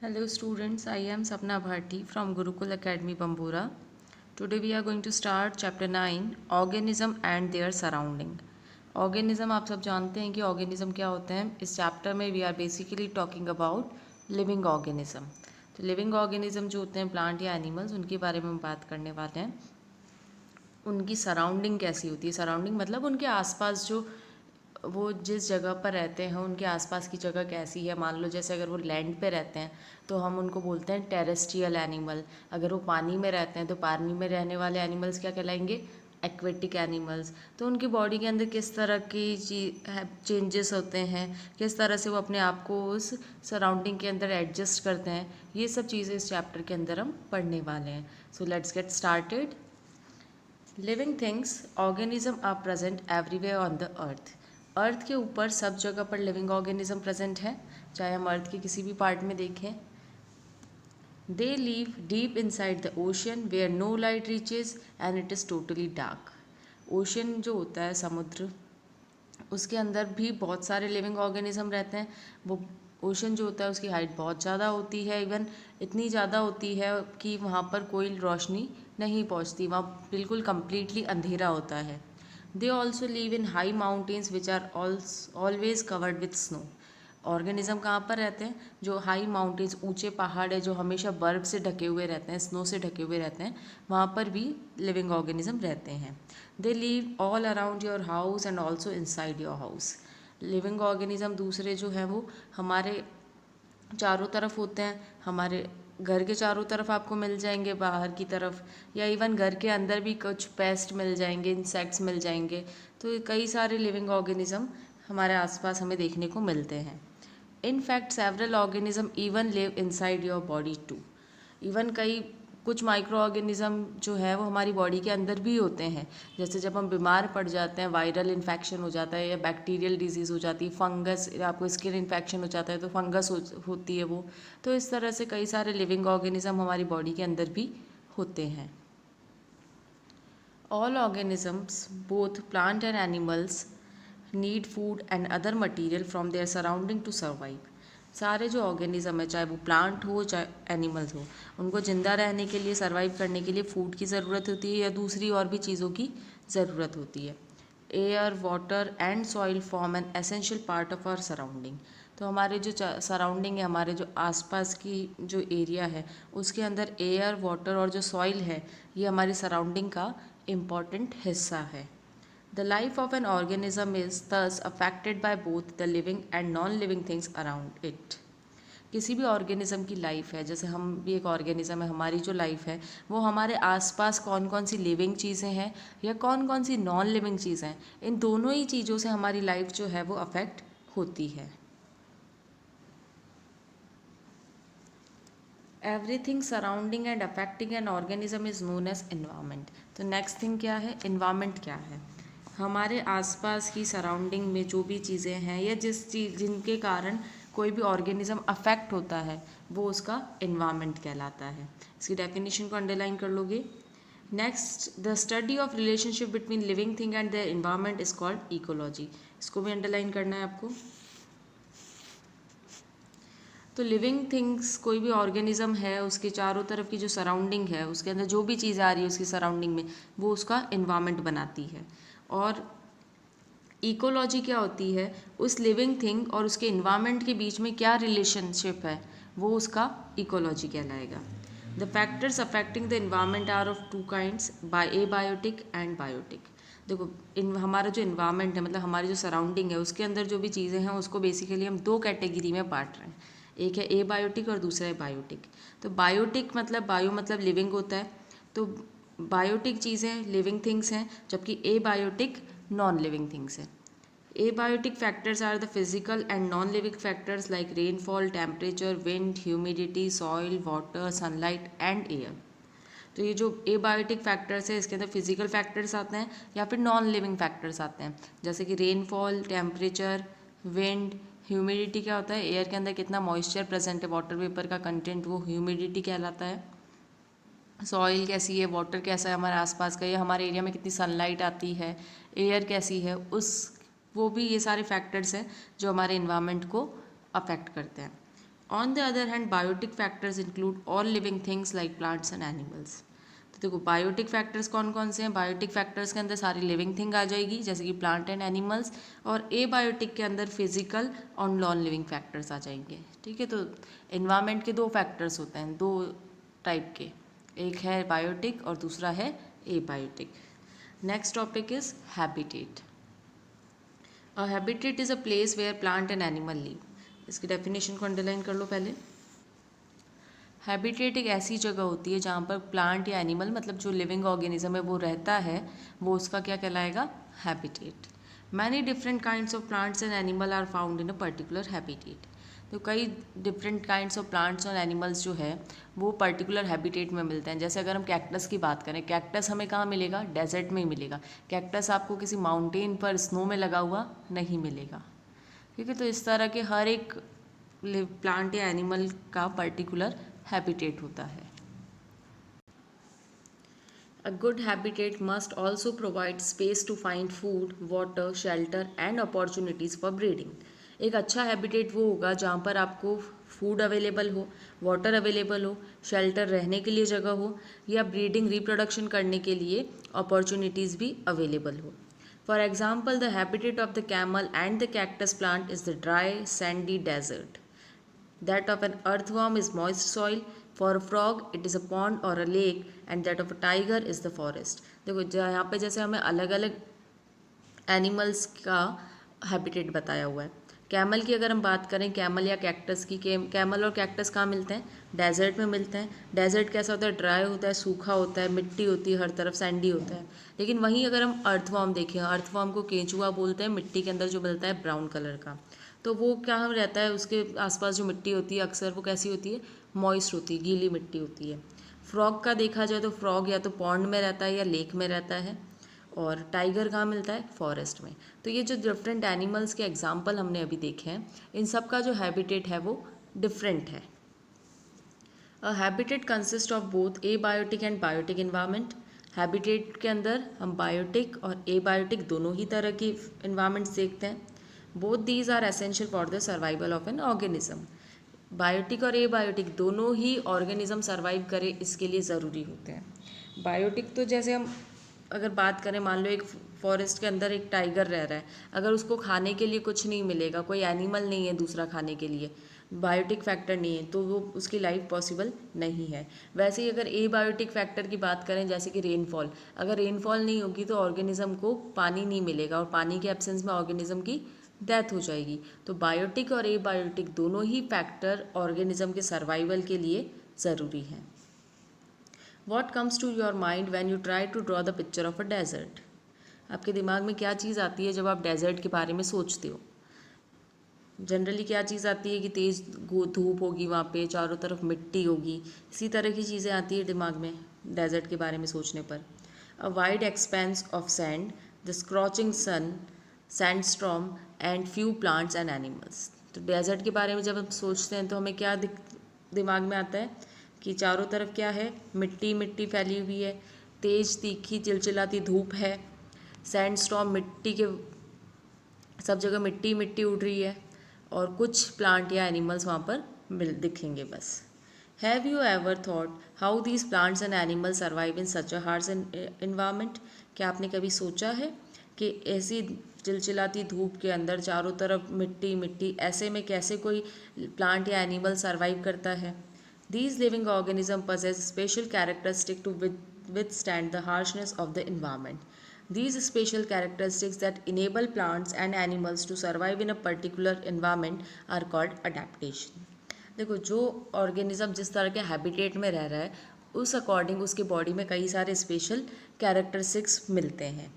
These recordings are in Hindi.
Hello students, I am Sapna Bharti from Gurukul Academy Bambura. Today we are going to start chapter 9 Organism and their surrounding. Organism आप सब जानते हैं कि organism क्या होते हैं. इस चैप्टर में we are basically talking about living organism. तो living organism जो होते हैं प्लांट या एनिमल्स उनके बारे में हम बात करने वाले हैं. उनकी सराउंडिंग कैसी होती है. सराउंडिंग मतलब उनके आसपास जो वो जिस जगह पर रहते हैं उनके आसपास की जगह कैसी है. मान लो जैसे अगर वो लैंड पे रहते हैं तो हम उनको बोलते हैं टेरेस्ट्रियल एनिमल. अगर वो पानी में रहते हैं तो पानी में रहने वाले एनिमल्स क्या कहलाएंगे, एक्वेटिक एनिमल्स. तो उनकी बॉडी के अंदर किस तरह की चेंजेस होते हैं, किस तरह से वो अपने आप को उस सराउंडिंग के अंदर एडजस्ट करते हैं, ये सब चीज़ें इस चैप्टर के अंदर हम पढ़ने वाले हैं. So let's get started. Living things organism are present everywhere on the earth. Earth के ऊपर सब जगह पर लिविंग ऑर्गेनिज्म प्रेजेंट है, चाहे हम अर्थ के किसी भी पार्ट में देखें. They live deep inside the ocean where no light reaches and it is totally dark. Ocean जो होता है, समुद्र, उसके अंदर भी बहुत सारे लिविंग ऑर्गेनिज्म रहते हैं. वो ओशन जो होता है उसकी हाइट बहुत ज़्यादा होती है, इवन इतनी ज़्यादा होती है कि वहाँ पर कोई रोशनी नहीं पहुँचती, वहाँ बिल्कुल कम्प्लीटली अंधेरा होता है. They also live in high mountains which are always covered with snow. Organism कहाँ पर रहते हैं, जो हाई माउंटेन्स, ऊंचे पहाड़ है जो हमेशा बर्फ़ से ढके हुए रहते हैं, स्नो से ढके हुए रहते हैं, वहाँ पर भी लिविंग ऑर्गेनिज्म रहते हैं. They live all around your house and also inside your house. Living organism दूसरे जो हैं वो हमारे चारों तरफ होते हैं. हमारे घर के चारों तरफ आपको मिल जाएंगे, बाहर की तरफ, या इवन घर के अंदर भी कुछ पेस्ट मिल जाएंगे, इंसेक्ट्स मिल जाएंगे. तो कई सारे लिविंग ऑर्गेनिज्म हमारे आसपास हमें देखने को मिलते हैं. In fact several organism even live inside your body too. Even कई कुछ माइक्रो ऑर्गेनिज्म जो है वो हमारी बॉडी के अंदर भी होते हैं. जैसे जब हम बीमार पड़ जाते हैं, वायरल इन्फेक्शन हो जाता है या बैक्टीरियल डिजीज़ हो जाती है, फंगस, आपको स्किन इन्फेक्शन हो जाता है तो फंगस होती है वो. तो इस तरह से कई सारे लिविंग ऑर्गेनिज्म हमारी बॉडी के अंदर भी होते हैं. All organisms both plant and animals need food and other material from their surrounding to survive. सारे जो ऑर्गेनिज्म है, चाहे वो प्लांट हो चाहे एनिमल्स हो, उनको ज़िंदा रहने के लिए, सर्वाइव करने के लिए फूड की ज़रूरत होती है या दूसरी और भी चीज़ों की ज़रूरत होती है. Air, water and soil form an essential part of our surrounding. तो हमारे जो सराउंडिंग है, हमारे जो आसपास की जो एरिया है, उसके अंदर एयर, वाटर और जो सॉइल है, ये हमारी सराउंडिंग का इम्पॉर्टेंट हिस्सा है. The life of an organism is thus affected by both the living and non-living things around it. किसी भी ऑर्गेनिज्म की लाइफ है, जैसे हम भी एक ऑर्गेनिज्म है, हमारी जो लाइफ है वो हमारे आसपास कौन कौन सी लिविंग चीज़ें हैं या कौन कौन सी नॉन लिविंग चीज़ें हैं, इन दोनों ही चीज़ों से हमारी लाइफ जो है वो अफेक्ट होती है. Everything surrounding and affecting an organism is known as environment. तो नेक्स्ट थिंग क्या है, इन्वायरमेंट क्या है. हमारे आसपास की सराउंडिंग में जो भी चीज़ें हैं या जिनके कारण कोई भी ऑर्गेनिज्म अफेक्ट होता है वो उसका इन्वायरमेंट कहलाता है. इसकी डेफिनेशन को अंडरलाइन कर लोगे. Next, the study of relationship between living thing and the environment is called ecology. इसको भी अंडरलाइन करना है आपको. तो लिविंग थिंग्स, कोई भी ऑर्गेनिज्म है, उसके चारों तरफ की जो सराउंडिंग है, उसके अंदर जो भी चीज़ आ रही है उसकी सराउंडिंग में, वो उसका इन्वायरमेंट बनाती है. और इकोलॉजी क्या होती है, उस लिविंग थिंग और उसके इन्वायरमेंट के बीच में क्या रिलेशनशिप है, वो उसका इकोलॉजी कहलाएगा. The factors affecting the environment are of two kinds, abiotic and biotic. देखो, हमारा जो इन्वायरमेंट है, मतलब हमारी जो सराउंडिंग है, उसके अंदर जो भी चीज़ें हैं उसको बेसिकली हम दो कैटेगरी में बांट रहे हैं. एक है एबायोटिक और दूसरा है बायोटिक. तो बायोटिक मतलब, बायो मतलब लिविंग होता है, तो बायोटिक चीज़ें लिविंग थिंग्स हैं, जबकि एबायोटिक नॉन लिविंग थिंग्स हैं. Abiotic factors are the physical and non living factors like rainfall, temperature, wind, humidity, soil, water, sunlight and air. तो ये जो एबायोटिक फैक्टर्स है, इसके अंदर फिजिकल फैक्टर्स आते हैं या फिर नॉन लिविंग फैक्टर्स आते हैं, जैसे कि रेनफॉल, टेम्परेचर, विंड. ह्यूमिडिटी क्या होता है, एयर के अंदर कितना मॉइस्चर प्रेजेंट है, वाटर वेपर का कंटेंट, वो ह्यूमिडिटी कहलाता है. सॉइल कैसी है, वाटर कैसा है हमारे आसपास का, या हमारे एरिया में कितनी सनलाइट आती है, एयर कैसी है, वो भी, ये सारे फैक्टर्स हैं जो हमारे इन्वायरमेंट को अफेक्ट करते हैं. On the other hand biotic factors include all living things like plants and animals. तो देखो बायोटिक फैक्टर्स कौन कौन से हैं। बायोटिक फैक्टर्स के अंदर सारी लिविंग थिंग आ जाएगी जैसे कि प्लांट एंड एनिमल्स, और ए बायोटिक के अंदर फिजिकल और नॉन लिविंग फैक्टर्स आ जाएंगे। ठीक है, तो इन्वायरमेंट के दो फैक्टर्स होते हैं, दो टाइप के, एक है बायोटिक और दूसरा है abiotic. Next topic is habitat. A habitat is a place where plant and animal live. इसकी डेफिनेशन को अंडरलाइन कर लो पहले। हैबिटेट एक ऐसी जगह होती है जहाँ पर प्लांट या एनिमल मतलब जो लिविंग ऑर्गेनिज्म है वो रहता है, वो उसका क्या कहलाएगा, habitat. Many different kinds of plants and animal are found in a particular habitat. तो कई डिफरेंट काइंड्स ऑफ प्लांट्स और एनिमल्स जो है वो पर्टिकुलर हैबिटेट में मिलते हैं। जैसे अगर हम कैक्टस की बात करें, कैक्टस हमें कहाँ मिलेगा, डेजर्ट में ही मिलेगा। कैक्टस आपको किसी माउंटेन पर स्नो में लगा हुआ नहीं मिलेगा। ठीक है, तो इस तरह के हर एक प्लांट या एनिमल का पर्टिकुलर हैबिटेट होता है। A good habitat must also provide space to find food, water, shelter and opportunities for breeding. एक अच्छा हैबिटेट वो होगा जहाँ पर आपको फूड अवेलेबल हो, वाटर अवेलेबल हो, शेल्टर रहने के लिए जगह हो, या ब्रीडिंग रिप्रोडक्शन करने के लिए अपॉर्चुनिटीज़ भी अवेलेबल हो। For example the habitat of the camel and the cactus plant is the dry sandy desert. That of an earthworm is moist soil, for a frog it is a pond or a lake, and that of a tiger is the forest. देखो यहाँ पे जैसे हमें अलग अलग एनिमल्स का हैबिटेट बताया हुआ है। कैमल की अगर हम बात करें, कैमल या कैक्टस की, कैमल और कैक्टस कहाँ मिलते हैं, डेजर्ट में मिलते हैं। डेजर्ट कैसा होता है, ड्राई होता है, सूखा होता है, मिट्टी होती है हर तरफ, सैंडी होता है। लेकिन वहीं अगर हम अर्थवॉर्म देखें, अर्थवॉर्म को केंचुआ बोलते हैं, मिट्टी के अंदर जो मिलता है ब्राउन कलर का, तो वो क्या रहता है, उसके आसपास जो मिट्टी होती है अक्सर वो कैसी होती है, मॉइस्ट होती है, गीली मिट्टी होती है। फ्रॉग का देखा जाए तो फ्रॉग या तो पॉन्ड में रहता है या लेक में रहता है, और टाइगर कहाँ मिलता है, फॉरेस्ट में। तो ये जो डिफरेंट एनिमल्स के एग्जाम्पल हमने अभी देखे हैं, इन सब का जो हैबिटेट है वो डिफरेंट है। A habitat consist of both abiotic and biotic environment. Habitat के अंदर हम बायोटिक और ए बायोटिक दोनों ही तरह की इन्वायरमेंट्स देखते हैं। Both these are essential for the survival of an organism. Biotic और ए बायोटिक दोनों ही ऑर्गेनिज्म सर्वाइव करे इसके लिए ज़रूरी होते हैं। बायोटिक तो जैसे हम अगर बात करें, मान लो एक फॉरेस्ट के अंदर एक टाइगर रह रहा है, अगर उसको खाने के लिए कुछ नहीं मिलेगा, कोई एनिमल नहीं है दूसरा खाने के लिए, बायोटिक फैक्टर नहीं है, तो वो उसकी लाइफ पॉसिबल नहीं है। वैसे ही अगर ए बायोटिक फैक्टर की बात करें, जैसे कि रेनफॉल, अगर रेनफॉल नहीं होगी तो ऑर्गेनिज्म को पानी नहीं मिलेगा, और पानी के एब्सेंस में ऑर्गेनिज्म की डेथ हो जाएगी। तो बायोटिक और ए बायोटिक दोनों ही फैक्टर ऑर्गेनिज्म के सर्वाइवल के लिए ज़रूरी हैं। What comes to your mind when you try to draw the picture of a desert? आपके दिमाग में क्या चीज़ आती है जब आप डेजर्ट के बारे में सोचते हो? जनरली क्या चीज़ आती है कि तेज़ धूप होगी, वहाँ पे चारों तरफ मिट्टी होगी, इसी तरह की चीज़ें आती है दिमाग में डेजर्ट के बारे में सोचने पर। A wide expanse of sand, the scorching sun, sandstorm and few plants and animals. तो डेजर्ट के बारे में जब हम सोचते हैं तो हमें क्या दिमाग में आता है कि चारों तरफ क्या है, मिट्टी मिट्टी फैली हुई है, तेज़ तीखी चिलचिलाती धूप है, सैंडस्टॉर्म मिट्टी के सब जगह मिट्टी मिट्टी उड़ रही है, और कुछ प्लांट या एनिमल्स वहाँ पर दिखेंगे बस। Have you ever thought how these plants and animals survive in such a harsh environment? क्या आपने कभी सोचा है कि ऐसी चिलचिलाती धूप के अंदर चारों तरफ मिट्टी मिट्टी, ऐसे में कैसे कोई प्लांट या एनिमल सर्वाइव करता है? These living organisms possess special characteristics to withstand the harshness of the environment. These special characteristics that enable plants and animals to survive in a particular environment are called adaptation. देखो, जो ऑर्गेनिज्म जिस तरह के हैबिटेट में रह रहा है उस अकॉर्डिंग उसकी बॉडी में कई सारे स्पेशल कैरेक्टरिस्टिक्स मिलते हैं।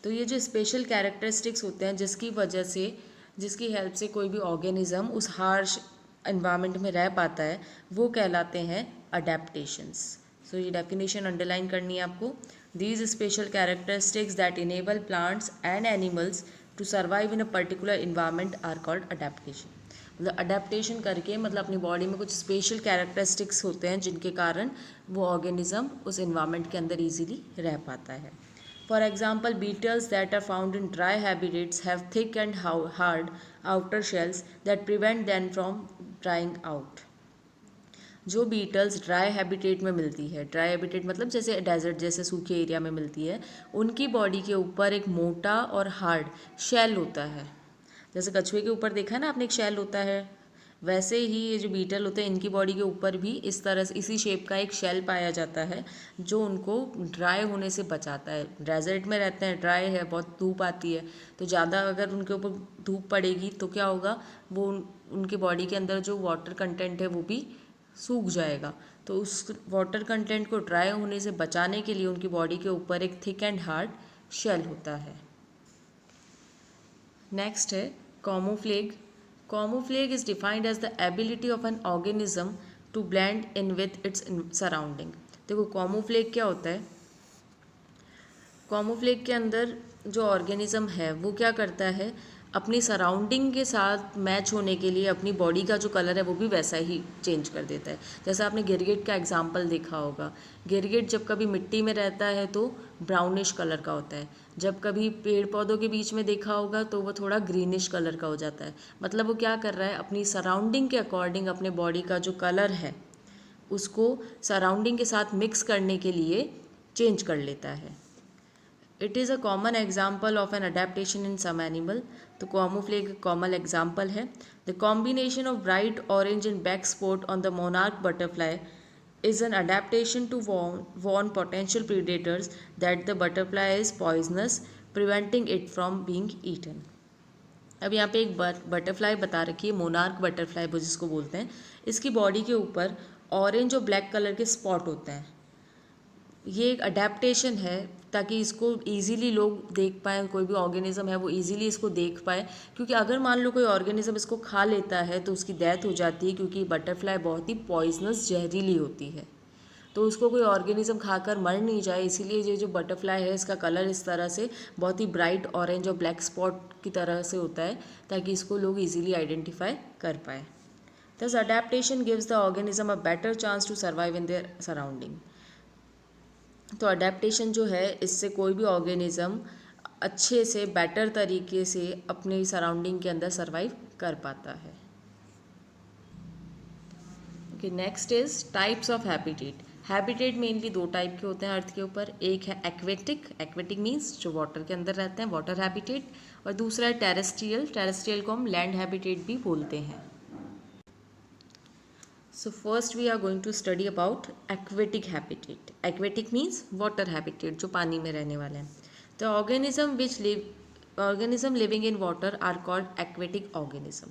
तो ये जो स्पेशल कैरेक्टरिस्टिक्स होते हैं जिसकी वजह से, जिसकी हेल्प से कोई भी ऑर्गेनिज्म उस हार्श एनवायरनमेंट में रह पाता है, वो कहलाते हैं अडेप्टेशंस। सो ये डेफिनेशन अंडरलाइन करनी है आपको। These special characteristics that enable plants and animals to survive in a particular environment are called adaptation. मतलब अडेप्टेशन करके मतलब अपनी बॉडी में कुछ स्पेशल कैरेक्टरिस्टिक्स होते हैं जिनके कारण वो ऑर्गेनिज्म उस इन्वायरमेंट के अंदर ईजिली रह पाता है। For example, beetles that are found in dry habitats have thick and hard outer shells that prevent them from drawing out. जो बीटल्स ड्राई हैबिटेट में मिलती है, ड्राई हैबिटेट मतलब जैसे डेजर्ट जैसे सूखे एरिया में मिलती है, उनकी बॉडी के ऊपर एक मोटा और हार्ड शेल होता है। जैसे कछुए के ऊपर देखा है ना आपने, एक शेल होता है, वैसे ही ये जो बीटल होते हैं इनकी बॉडी के ऊपर भी इस तरह से इसी शेप का एक शेल पाया जाता है जो उनको ड्राई होने से बचाता है। डेजर्ट में रहते हैं, ड्राई है, बहुत धूप आती है, तो ज़्यादा अगर उनके ऊपर धूप पड़ेगी तो क्या होगा, वो उनकी बॉडी के अंदर जो वाटर कंटेंट है वो भी सूख जाएगा। तो उस वाटर कंटेंट को ड्राई होने से बचाने के लिए उनकी बॉडी के ऊपर एक थिक एंड हार्ड शेल होता है। नेक्स्ट है camouflage. Camouflage is defined as the ability of an organism to blend in with its surrounding. देखो कैमोफ्लेज क्या होता है, कैमोफ्लेज के अंदर जो ऑर्गेनिज्म है वो क्या करता है, अपनी सराउंडिंग के साथ मैच होने के लिए अपनी बॉडी का जो कलर है वो भी वैसा ही चेंज कर देता है। जैसे आपने गिरगिट का एग्जांपल देखा होगा, गिरगिट जब कभी मिट्टी में रहता है तो ब्राउनिश कलर का होता है, जब कभी पेड़ पौधों के बीच में देखा होगा तो वो थोड़ा ग्रीनिश कलर का हो जाता है। मतलब वो क्या कर रहा है, अपनी सराउंडिंग के अकॉर्डिंग अपने बॉडी का जो कलर है उसको सराउंडिंग के साथ मिक्स करने के लिए चेंज कर लेता है। It is a common example of an adaptation in some animal. तो कैमोफ्लेज एक कॉमन एग्जाम्पल है। The combination of bright orange and back spot on the monarch butterfly is an adaptation to warn potential predators that the butterfly is poisonous, preventing it from being eaten. अब यहाँ पे एक बटरफ्लाई बता रखी है, मोनार्क बटरफ्लाई वो जिसको बोलते हैं। इसकी बॉडी के ऊपर ऑरेंज और ब्लैक कलर के स्पॉट होते हैं। ये एक अडेप्टेशन है ताकि इसको इजीली लोग देख पाएँ, कोई भी ऑर्गेनिज्म है वो इजीली इसको देख पाए, क्योंकि अगर मान लो कोई ऑर्गेनिज्म इसको खा लेता है तो उसकी डेथ हो जाती है, क्योंकि बटरफ्लाई बहुत ही पॉइजनस जहरीली होती है। तो उसको कोई ऑर्गेनिज्म खाकर मर नहीं जाए, इसीलिए ये जो बटरफ्लाई है इसका कलर इस तरह से बहुत ही ब्राइट ऑरेंज और ब्लैक स्पॉट की तरह से होता है ताकि इसको लोग इजीली आइडेंटिफाई कर पाए। Thus adaptation gives the organism a better chance to survive in their surrounding. तो अडेप्टेशन जो है इससे कोई भी ऑर्गेनिज्म अच्छे से बेटर तरीके से अपने सराउंडिंग के अंदर सरवाइव कर पाता है। Okay, next is types of habitat. Habitat mainly दो टाइप के होते हैं अर्थ के ऊपर। एक है एक्वेटिक, एक्वेटिक मीन्स जो वाटर के अंदर रहते हैं, वाटर हैबिटेट, और दूसरा है टेरेस्ट्रियल, टेरेस्ट्रियल को हम लैंड हैबिटेट भी बोलते हैं। So first we are going to study about aquatic habitat. Aquatic means water habitat, जो पानी में रहने वाले हैं। The organism living in water are called aquatic organism.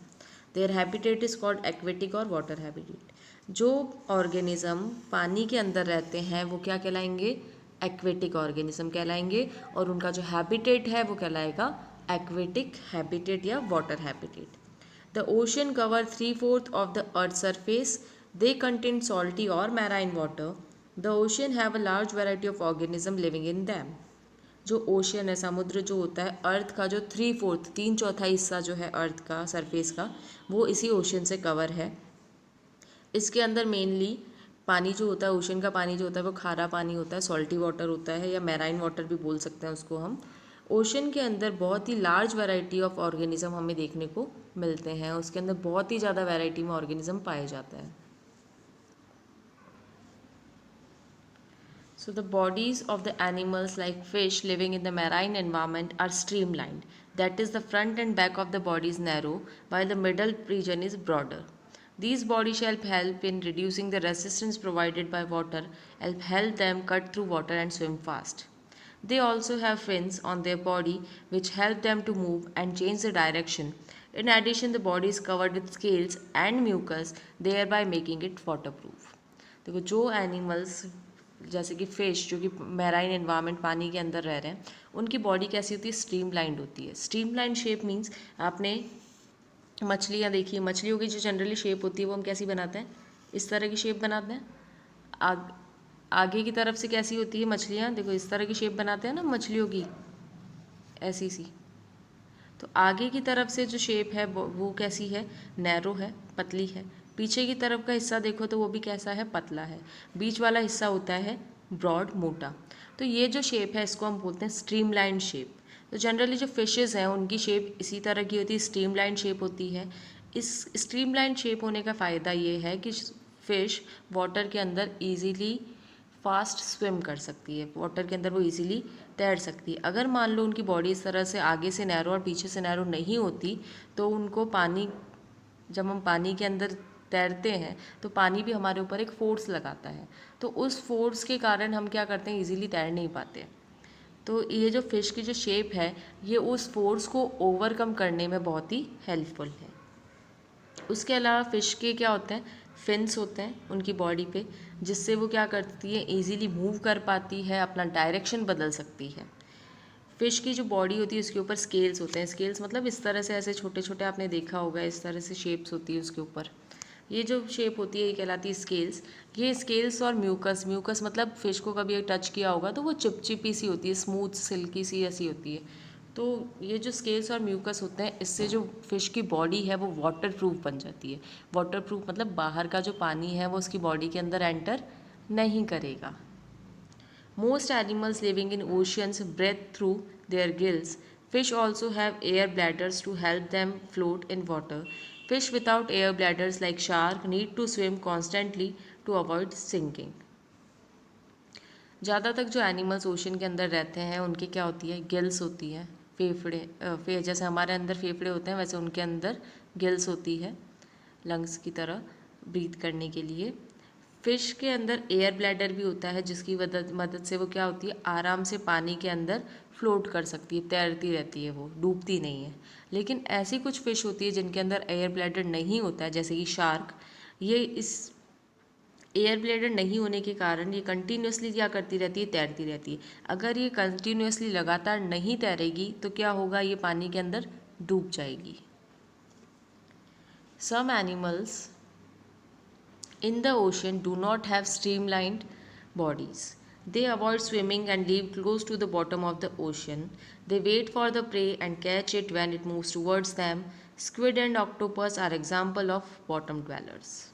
Their habitat is called aquatic और water habitat. जो organism पानी के अंदर रहते हैं वो क्या कहलाएंगे, aquatic organism कहलाएंगे, और उनका जो habitat है वो कहलाएगा aquatic habitat या water habitat. The ocean cover 3/4 of the Earth's surface. They contain salty or marine water. The ocean have a large variety of organisms living in them. जो ओशियन है, समुद्र जो होता है, अर्थ का जो 3/4 3/4 हिस्सा जो है अर्थ का सरफेस का वो इसी ओशियन से कवर है। इसके अंदर मेनली पानी जो होता है, ओशियन का पानी जो होता है वो खारा पानी होता है, सॉल्टी वाटर होता है, या मैराइन वाटर भी बोल सकते हैं उसको हम। ओशन के अंदर बहुत ही लार्ज वैरायटी ऑफ ऑर्गेनिज्म हमें देखने को मिलते हैं, उसके अंदर बहुत ही ज़्यादा वैरायटी में ऑर्गेनिज्म पाए जाते हैं। So the bodies of the animals like fish living in the marine environment are streamlined. That is, the front and back of the body is narrow while the middle region is broader. These body shapes help in reducing the resistance provided by water, help them cut through water and swim fast. They also have fins on their body which help them to move and change the direction. In addition, the body is covered with scales and mucus, thereby making it waterproof. देखो, जो एनिमल्स जैसे कि फ़िश जो कि मैराइन एनवायरनमेंट पानी के अंदर रह रहे हैं, उनकी बॉडी कैसी होती है, स्ट्रीमलाइंड होती है। स्ट्रीमलाइंड शेप मीन्स आपने मछलियाँ देखी, मछलियों की जो जनरली शेप होती है वो हम कैसी बनाते हैं, इस तरह की शेप बनाते हैं। आगे की तरफ से कैसी होती है मछलियाँ, देखो इस तरह की शेप बनाते हैं ना मछलियों की, ऐसी सी। तो आगे की तरफ से जो शेप है वो कैसी है, नैरो है, पतली है। पीछे की तरफ का हिस्सा देखो तो वो भी कैसा है, पतला है। बीच वाला हिस्सा होता है ब्रॉड, मोटा। तो ये जो शेप है इसको हम बोलते हैं स्ट्रीमलाइन शेप। तो जनरली जो फिशेज़ हैं उनकी शेप इसी तरह की होती है, स्ट्रीमलाइन शेप होती है। इस स्ट्रीमलाइन शेप होने का फ़ायदा ये है कि फ़िश वाटर के अंदर इजीली फास्ट स्विम कर सकती है, वाटर के अंदर वो इजीली तैर सकती है। अगर मान लो उनकी बॉडी इस तरह से आगे से नैरो और पीछे से नैरो नहीं होती तो उनको पानी, जब हम पानी के अंदर तैरते हैं तो पानी भी हमारे ऊपर एक फोर्स लगाता है, तो उस फोर्स के कारण हम क्या करते हैं, इजीली तैर नहीं पाते। तो ये जो फ़िश की जो शेप है ये उस फोर्स को ओवरकम करने में बहुत ही हेल्पफुल है। उसके अलावा फ़िश के क्या होते हैं, फिन्स होते हैं उनकी बॉडी पे, जिससे वो क्या करती है, इजीली मूव कर पाती है, अपना डायरेक्शन बदल सकती है। फ़िश की जो बॉडी होती है उसके ऊपर स्केल्स होते हैं। स्केल्स मतलब इस तरह से ऐसे छोटे छोटे आपने देखा होगा, इस तरह से शेप्स होती है उसके ऊपर। ये जो शेप होती है ये कहलाती है स्केल्स। ये स्केल्स और म्यूकस, म्यूकस मतलब फ़िश को कभी टच किया होगा तो वो चिपचिपी सी होती है, स्मूथ सिल्की सी ऐसी होती है। तो ये जो स्केल्स और म्यूकस होते हैं इससे जो फ़िश की बॉडी है वो वाटर प्रूफ बन जाती है। वाटर प्रूफ मतलब बाहर का जो पानी है वो उसकी बॉडी के अंदर एंटर नहीं करेगा। Most animals living in oceans breathe through their gills. Fish also have air bladders to help them float in water. Fish without air bladders like shark need to swim constantly to avoid sinking. ज़्यादातर जो एनिमल्स ओशन के अंदर रहते हैं उनकी क्या होती है, गिल्स होती है, फेफड़े, जैसे हमारे अंदर फेफड़े होते हैं वैसे उनके अंदर गिल्स होती है, लंग्स की तरह ब्रीथ करने के लिए। फ़िश के अंदर एयर ब्लैडर भी होता है जिसकी मदद से वो क्या होती है, आराम से पानी के अंदर फ्लोट कर सकती है, तैरती रहती है, वो डूबती नहीं है। लेकिन ऐसी कुछ फ़िश होती है जिनके अंदर एयर ब्लैडर नहीं होता है, जैसे कि शार्क। ये इस एयर ब्लैडर नहीं होने के कारण ये कंटिन्यूसली क्या करती रहती है, तैरती रहती है। अगर ये कंटिन्यूसली लगातार नहीं तैरेगी तो क्या होगा, ये पानी के अंदर डूब जाएगी। Some animals in the ocean do not have streamlined bodies. They avoid swimming and live close to the bottom of the ocean. They wait for the prey and catch it when it moves towards them. Squid and octopus are example of bottom dwellers.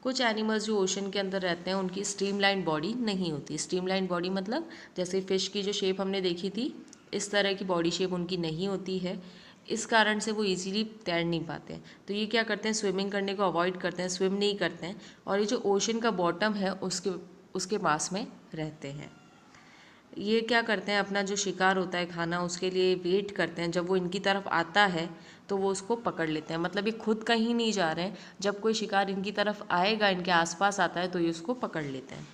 कुछ एनिमल्स जो ओशन के अंदर रहते हैं उनकी स्ट्रीमलाइन बॉडी नहीं होती। स्ट्रीमलाइन बॉडी मतलब जैसे फ़िश की जो शेप हमने देखी थी इस तरह की बॉडी शेप उनकी नहीं होती है, इस कारण से वो इजीली तैर नहीं पाते हैं। तो ये क्या करते हैं, स्विमिंग करने को अवॉइड करते हैं, स्विम नहीं करते हैं और ये जो ओशन का बॉटम है उसके पास में रहते हैं। ये क्या करते हैं, अपना जो शिकार होता है खाना उसके लिए वेट करते हैं, जब वो इनकी तरफ आता है तो वो उसको पकड़ लेते हैं। मतलब ये खुद कहीं नहीं जा रहे हैं, जब कोई शिकार इनकी तरफ आएगा, इनके आसपास आता है तो ये उसको पकड़ लेते हैं।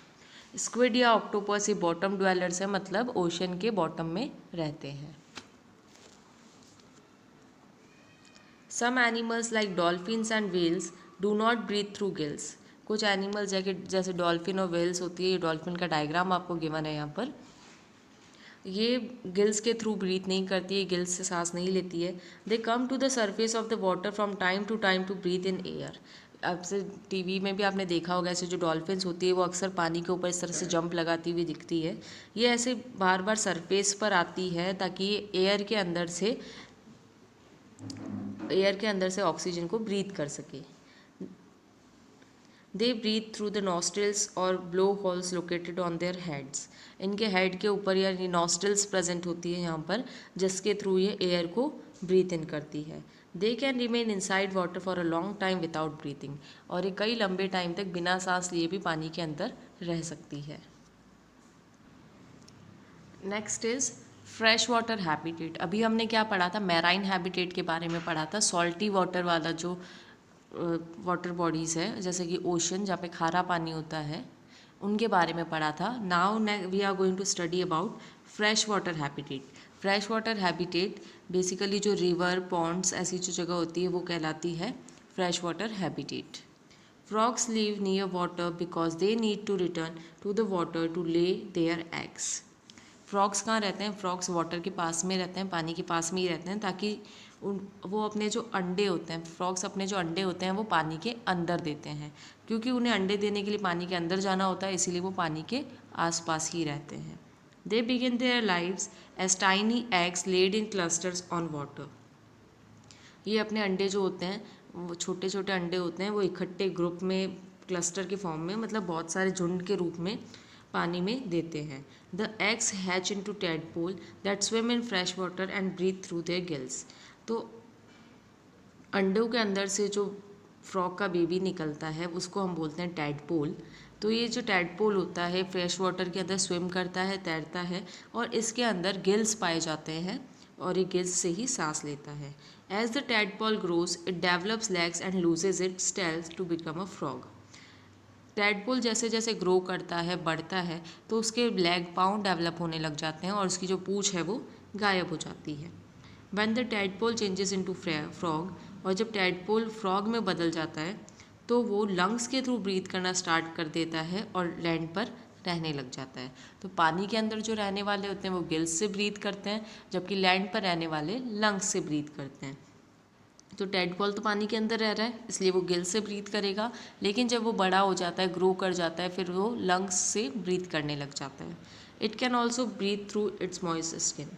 स्क्विड या ऑक्टोपस ये बॉटम ड्वेलर्स है, मतलब ओशन के बॉटम में रहते हैं। Some animals like dolphins and whales do not breathe through gills. कुछ एनिमल्स जैसे डॉल्फिन और व्हेल्स होती है, ये डॉल्फिन का डायग्राम आपको गिवन है यहाँ पर। ये गिल्स के थ्रू ब्रीथ नहीं करती है, गिल्स से सांस नहीं लेती है। They come to the surface of the water from time to breathe in air. अब से टीवी में भी आपने देखा होगा, ऐसे जो डॉल्फिन्स होती है वो अक्सर पानी के ऊपर इस तरह से जंप लगाती हुई दिखती है। ये ऐसे बार बार सरफेस पर आती है ताकि ये एयर के अंदर से ऑक्सीजन को ब्रीथ कर सके। They breathe through the nostrils और blowholes located on their heads. इनके हेड के ऊपर या नॉस्ट्रिल्स प्रेजेंट होती है यहाँ पर, जिसके थ्रू ये एयर को ब्रीथ इन करती है। They can remain inside water for a long time without breathing. और ये कई लंबे टाइम तक बिना सांस लिए भी पानी के अंदर रह सकती है। Next is fresh water habitat. अभी हमने क्या पढ़ा था, मैराइन हैबिटेट के बारे में पढ़ा था। सॉल्टी वाटर वाला जो वाटर बॉडीज़ है, जैसे कि ओशन जहाँ पे खारा पानी होता है, उनके बारे में पढ़ा था। Now we are going to study about fresh water habitat. Fresh water habitat basically जो रिवर, पॉन्ड्स ऐसी जो जगह होती है वो कहलाती है fresh water habitat. Frogs live near water because they need to return to the water to lay their eggs. Frogs कहाँ रहते हैं, फ्रॉग्स वाटर के पास में रहते हैं, पानी के पास में ही रहते हैं, ताकि वो अपने जो अंडे होते हैं, फ्रॉग्स अपने जो अंडे होते हैं वो पानी के अंदर देते हैं, क्योंकि उन्हें अंडे देने के लिए पानी के अंदर जाना होता है, इसीलिए वो पानी के आसपास ही रहते हैं। They begin their lives as tiny eggs laid in clusters on water. ये अपने अंडे जो होते हैं, वो छोटे छोटे अंडे होते हैं, वो इकट्ठे ग्रुप में, क्लस्टर के फॉर्म में, मतलब बहुत सारे झुंड के रूप में पानी में देते हैं। The eggs hatch into tadpole that swim in fresh water and breathe through their gills. तो अंडों के अंदर से जो फ्रॉग का बेबी निकलता है उसको हम बोलते हैं टैडपोल। तो ये जो टैडपोल होता है फ्रेश वाटर के अंदर स्विम करता है, तैरता है, और इसके अंदर गिल्स पाए जाते हैं और ये गिल्स से ही सांस लेता है। As the tadpole grows it develops legs and loses its tails to become a frog. Tadpole जैसे जैसे ग्रो करता है, बढ़ता है, तो उसके लेग पाँव डेवलप होने लग जाते हैं और उसकी जो पूँछ है वो गायब हो जाती है। When the tadpole changes into frog, और जब टैडपोल फ्रॉग में बदल जाता है तो वो लंग्स के थ्रू ब्रीथ करना स्टार्ट कर देता है और लैंड पर रहने लग जाता है। तो पानी के अंदर जो रहने वाले होते हैं वो गिल्स से ब्रीथ करते हैं, जबकि लैंड पर रहने वाले लंग्स से ब्रीथ करते हैं। तो टैडपोल तो पानी के अंदर रह रहा है इसलिए वो गिल से ब्रीथ करेगा, लेकिन जब वो बड़ा हो जाता है, ग्रो कर जाता है, फिर वो लंग्स से ब्रीथ करने लग जाता है। It can also breathe through its moist skin.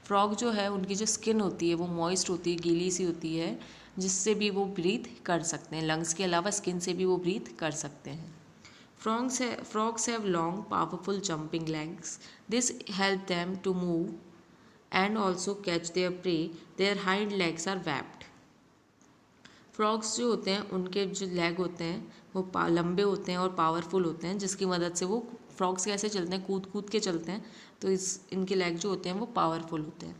Frog जो है उनकी जो स्किन होती है वो मॉइस्ट होती है, गीली सी होती है, जिससे भी वो ब्रीथ कर सकते हैं। लंग्स के अलावा स्किन से भी वो ब्रीथ कर सकते हैं। Frogs have long, powerful jumping legs. This help them to move and also catch their prey. Their hind legs are webbed. Frogs जो होते हैं उनके जो लेग होते हैं वो लंबे होते हैं और पावरफुल होते हैं, जिसकी मदद से वो फ्रॉग्स कैसे चलते हैं, कूद कूद के चलते हैं, तो इनके लेग जो होते हैं वो पावरफुल होते हैं।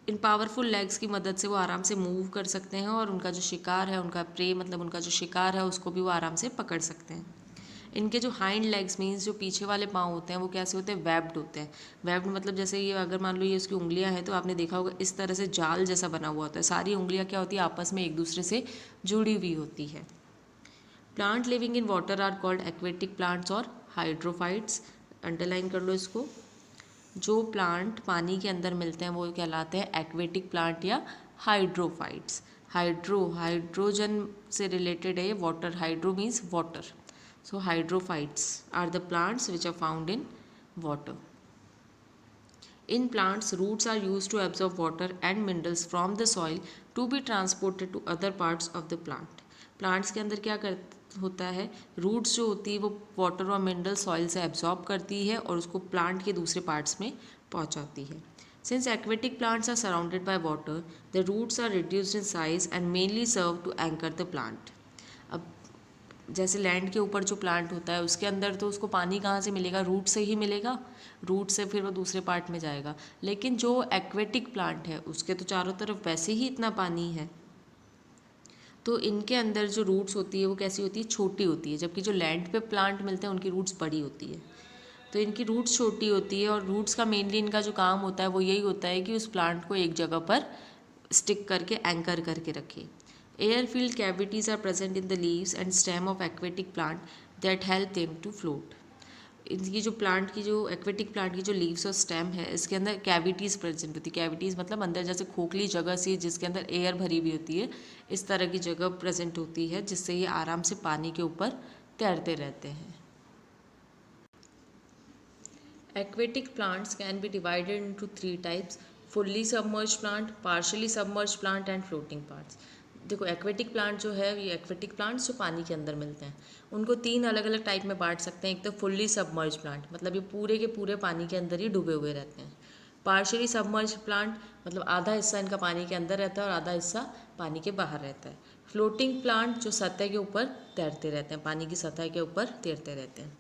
इन पावरफुल लेग्स की मदद से वो आराम से मूव कर सकते हैं और उनका जो शिकार है, उनका प्रे मतलब उनका जो शिकार है उसको भी वो आराम से पकड़ सकते हैं। इनके जो हाइंड लेग्स मीन्स जो पीछे वाले पाँव होते हैं वो कैसे होते हैं, वेब्ड होते हैं। वेब्ड मतलब जैसे ये अगर मान लो ये उसकी उंगलियां हैं तो आपने देखा होगा इस तरह से जाल जैसा बना हुआ होता है। सारी उंगलियां क्या होती है, आपस में एक दूसरे से जुड़ी हुई होती है। Plant living in water are called aquatic plants और हाइड्रोफाइट्स। अंडरलाइन कर लो इसको। जो प्लांट पानी के अंदर मिलते हैं वो कहलाते हैं एक्वेटिक प्लांट या हाइड्रोफाइट्स। हाइड्रोजन से रिलेटेड है ये, water, hydro means water. So hydrophytes are the plants which are found in water. In plants, roots are used to absorb water and minerals from the soil to be transported to other parts of the plant. Plants के अंदर क्या होता है, रूट्स जो होती है वो वाटर और मिनरल सॉइल से एब्जॉर्ब करती है और उसको प्लांट के दूसरे पार्ट्स में पहुंचाती है। Since aquatic plants are surrounded by water, the roots are reduced in size and mainly serve to anchor the plant. अब जैसे लैंड के ऊपर जो प्लांट होता है उसके अंदर तो उसको पानी कहाँ से मिलेगा, रूट से ही मिलेगा, रूट से फिर वो दूसरे पार्ट में जाएगा। लेकिन जो एक्वेटिक प्लांट है उसके तो चारों तरफ वैसे ही इतना पानी है, तो इनके अंदर जो रूट्स होती है वो कैसी होती है, छोटी होती है, जबकि जो लैंड पे प्लांट मिलते हैं उनकी रूट्स बड़ी होती है। तो इनकी रूट्स छोटी होती है और रूट्स का मेनली इनका जो काम होता है वो यही होता है कि उस प्लांट को एक जगह पर स्टिक करके एंकर करके रखे। Air-filled cavities are present in the leaves and stem of aquatic plant that help them to float. इनकी जो प्लांट की जो एक्वेटिक प्लांट की जो लीव्स और स्टेम है इसके अंदर कैविटीज़ प्रेजेंट होती है। कैविटीज़ मतलब अंदर जैसे खोखली जगह सी जिसके अंदर एयर भरी हुई होती है, इस तरह की जगह प्रेजेंट होती है जिससे ये आराम से पानी के ऊपर तैरते रहते हैं। Aquatic plants can be divided into 3 types: fully submerged plant, partially submerged plant and floating parts. देखो एक्वेटिक प्लांट जो है, ये एक्वेटिक प्लांट्स जो पानी के अंदर मिलते हैं उनको 3 अलग अलग टाइप में बांट सकते हैं। एक तो फुल्ली सबमर्ज प्लांट, मतलब ये पूरे के पूरे पानी के अंदर ही डूबे हुए रहते हैं। पार्शियली सबमर्ज प्लांट मतलब आधा हिस्सा इनका पानी के अंदर रहता है और आधा हिस्सा पानी के बाहर रहता है। फ्लोटिंग प्लांट जो सतह के ऊपर तैरते रहते हैं, पानी की सतह के ऊपर तैरते रहते हैं।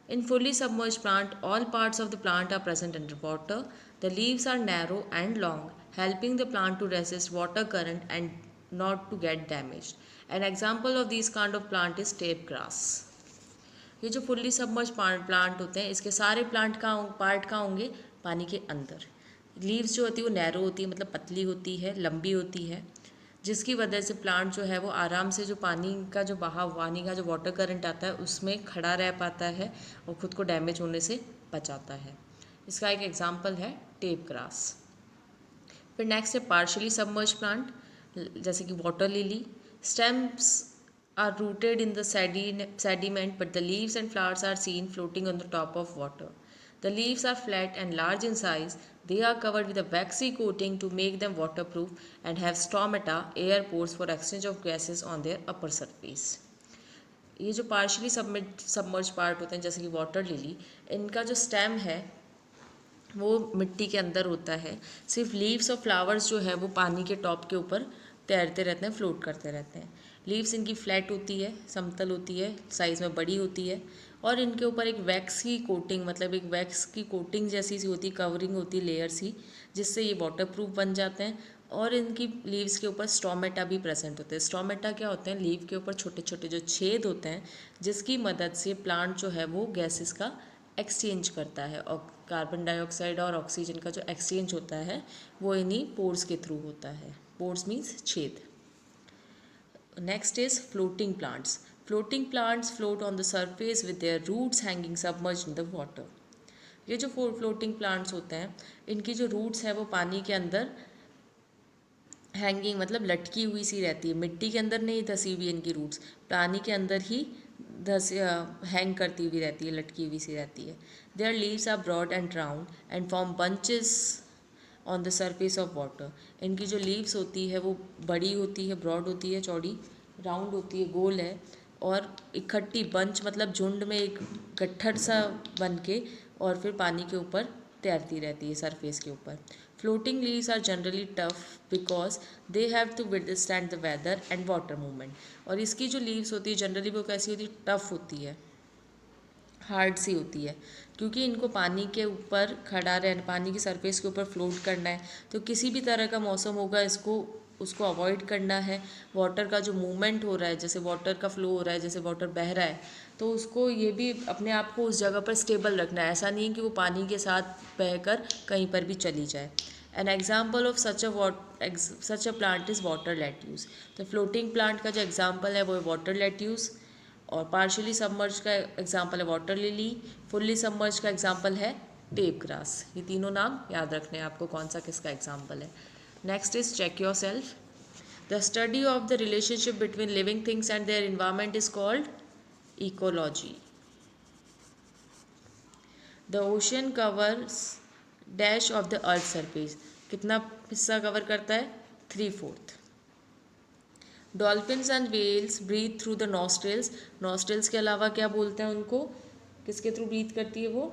In fully submerged plant, all parts of the plant are present underwater. The leaves are narrow and long, helping the plant to resist water current and not to get damaged. An example of these kind of plant is tape grass. ये जो फुल्ली सबमर्ज प्लांट होते हैं इसके सारे पार्ट कहाँ होंगे, पानी के अंदर। लीव्स जो होती है वो नैरो होती है, मतलब पतली होती है, लंबी होती है, जिसकी वजह से प्लांट जो है वो आराम से जो पानी का जो बहाव, पानी का जो वाटर करंट आता है उसमें खड़ा रह पाता है और ख़ुद को डैमेज होने से बचाता है। इसका एक एग्जांपल है टेप ग्रास। फिर नेक्स्ट है पार्शियली सबमर्ज प्लांट, जैसे कि water lily. Stems are rooted in the sediment but the leaves and flowers are seen floating on the top of water. The leaves are flat and large in size. They are covered with a waxy coating to make them waterproof and have stomata, air pores for exchange of gases on their upper surface. ये जो पार्शियली सबमर्ज पार्ट होते हैं जैसे कि वाटर लिली, इनका जो स्टेम है वो मिट्टी के अंदर होता है। सिर्फ लीव्स और फ्लावर्स जो है वो पानी के टॉप के ऊपर तैरते रहते हैं, फ्लोट करते रहते हैं। लीव्स इनकी फ्लैट होती है, समतल होती है, साइज़ में बड़ी होती है, और इनके ऊपर एक वैक्स की कोटिंग, मतलब एक वैक्स की कोटिंग जैसी सी होती है, कवरिंग होती है, लेयर सी, जिससे ये वाटर प्रूफ बन जाते हैं। और इनकी लीव्स के ऊपर स्टोमेटा भी प्रेजेंट होते हैं। स्टोमेटा क्या होते हैं? लीव के ऊपर छोटे छोटे जो छेद होते हैं, जिसकी मदद से प्लांट जो है वो गैसेस का एक्सचेंज करता है, और कार्बन डाइऑक्साइड और ऑक्सीजन का जो एक्सचेंज होता है वो इन्हीं पोर्स के थ्रू होता है। पोर्स मीन्स छेद। Next is floating plants. Floating plants float on the surface with their roots hanging submerged in the water. ये जो फ्लोटिंग प्लांट्स होते हैं, इनकी जो रूट्स है वो पानी के अंदर हैंगिंग, मतलब लटकी हुई सी रहती है। मिट्टी के अंदर नहीं धसी हुई इनकी रूट्स, पानी के अंदर ही हैंग करती हुई रहती है, लटकी हुई सी रहती है। Their leaves are broad and round and form bunches on the surface of water. इनकी जो लीव्स होती है वो बड़ी होती है, ब्रॉड होती है, चौड़ी, राउंड होती है, गोल है, और इकट्ठी बंच मतलब झुंड में एक गट्ठर सा बन के और फिर पानी के ऊपर तैरती रहती है सरफेस के ऊपर. Floating leaves are generally tough because they have to withstand the weather and water movement. और इसकी जो लीव्स होती है जनरली वो कैसी होती है? टफ होती है, हार्ड सी होती है, क्योंकि इनको पानी के ऊपर खड़ा रहना, पानी की सरफेस के ऊपर फ्लोट करना है, तो किसी भी तरह का मौसम होगा इसको उसको अवॉइड करना है. वाटर का जो मूवमेंट हो रहा है, जैसे वाटर का फ्लो हो रहा है, जैसे वाटर बह रहा है, तो उसको ये भी अपने आप को उस जगह पर स्टेबल रखना है. ऐसा नहीं है कि वो पानी के साथ बहकर कहीं पर भी चली जाए. An example of such a plant is water lettuce. तो फ्लोटिंग प्लांट का जो एग्जाम्पल है वो है वाटर लेट्यूस, और पार्शियली सबमर्ज का एग्जाम्पल है वाटर लिली, फुल्ली सबमर्ज का एग्जाम्पल है टेप ग्रास. ये तीनों नाम याद रखने हैं आपको, कौन सा किसका एग्जाम्पल है. Next is check yourself. The study of the relationship between living things and their environment is called ecology. The ocean covers dash of the earth surface. कितना हिस्सा कवर करता है? 3/4. Dolphins and whales breathe through the nostrils. Nostrils के अलावा क्या बोलते हैं उनको? किसके थ्रू ब्रीथ करती है वो?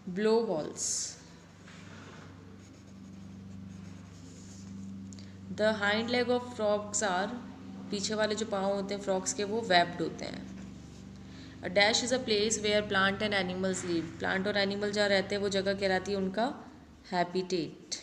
Blow holes. The hind leg of frogs are, पीछे वाले जो पाँव होते हैं फ्रॉग्स के वो वेब्ड होते हैं. A dash is a place where plant and animals live. Plant और एनिमल जहाँ रहते हैं वो जगह कहलाती है उनका हैबिटेट.